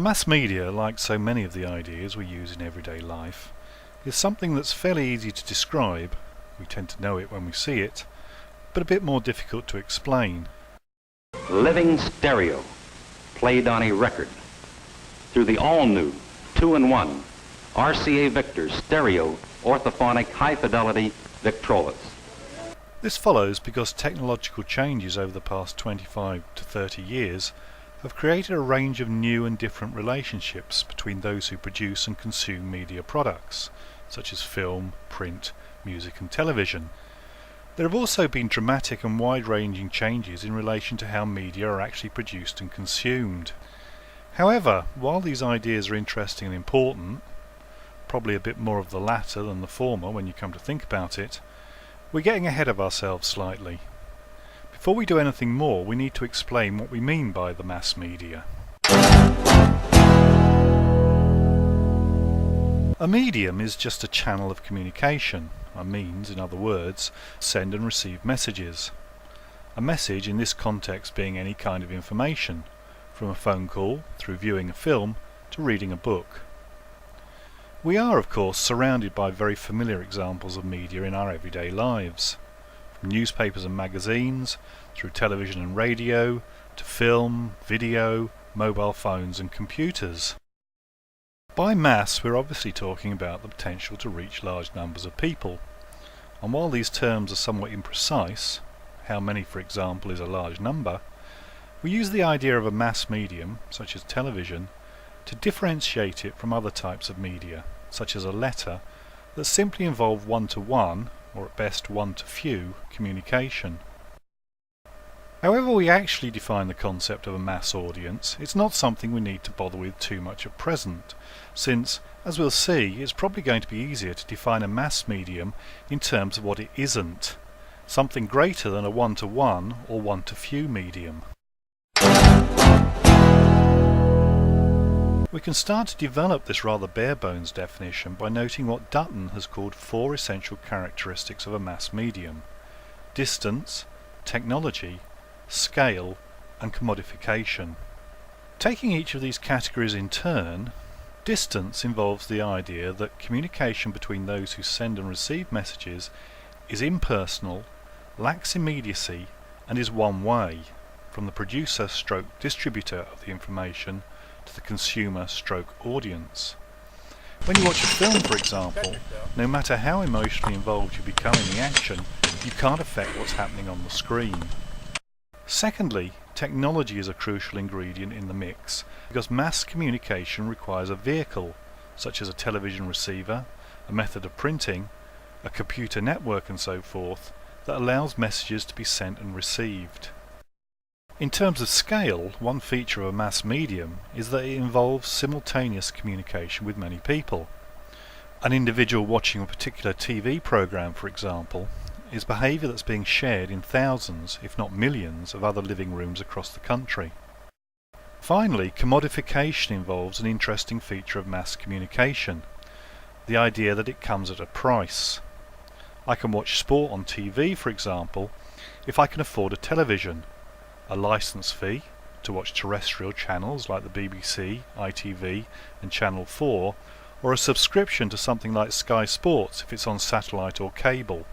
Mass media, like so many of the ideas we use in everyday life, is something that's fairly easy to describe, we tend to know it when we see it, but a bit more difficult to explain. Living stereo, played on a record, through the all-new 2-in-1 RCA Victor stereo orthophonic high-fidelity Victrolas. This follows because technological changes over the past 25 to 30 years have created a range of new and different relationships between those who produce and consume media products, such as film, print, music and television. There have also been dramatic and wide-ranging changes in relation to how media are actually produced and consumed. However, while these ideas are interesting and important, probably a bit more of the latter than the former when you come to think about it, we're getting ahead of ourselves slightly. Before we do anything more, we need to explain what we mean by the mass media. A medium is just a channel of communication, a means, in other words, send and receive messages. A message in this context being any kind of information, from a phone call, through viewing a film, to reading a book. We are, of course, surrounded by very familiar examples of media in our everyday lives. From newspapers and magazines, through television and radio, to film, video, mobile phones and computers. By mass, we're obviously talking about the potential to reach large numbers of people. And while these terms are somewhat imprecise, how many, for example, is a large number, we use the idea of a mass medium, such as television, to differentiate it from other types of media, such as a letter, that simply involve one-to-one, or at best one-to-few, communication. However we actually define the concept of a mass audience, it's not something we need to bother with too much at present, since, as we'll see, it's probably going to be easier to define a mass medium in terms of what it isn't, something greater than a one-to-one or one-to-few medium. We can start to develop this rather bare-bones definition by noting what Dutton has called 4 essential characteristics of a mass medium: distance, technology, scale and commodification. Taking each of these categories in turn, distance involves the idea that communication between those who send and receive messages is impersonal, lacks immediacy and is one way, from the producer stroke distributor of the information to the consumer stroke audience. When you watch a film, for example, no matter how emotionally involved you become in the action, you can't affect what's happening on the screen. Secondly, technology is a crucial ingredient in the mix because mass communication requires a vehicle, such as a television receiver, a method of printing, a computer network and so forth, that allows messages to be sent and received. In terms of scale, one feature of a mass medium is that it involves simultaneous communication with many people. An individual watching a particular TV program, for example, is behaviour that's being shared in thousands, if not millions, of other living rooms across the country. Finally, commodification involves an interesting feature of mass communication, the idea that it comes at a price. I can watch sport on TV, for example, if I can afford a television, a licence fee to watch terrestrial channels like the BBC, ITV and Channel 4, or a subscription to something like Sky Sports if it's on satellite or cable.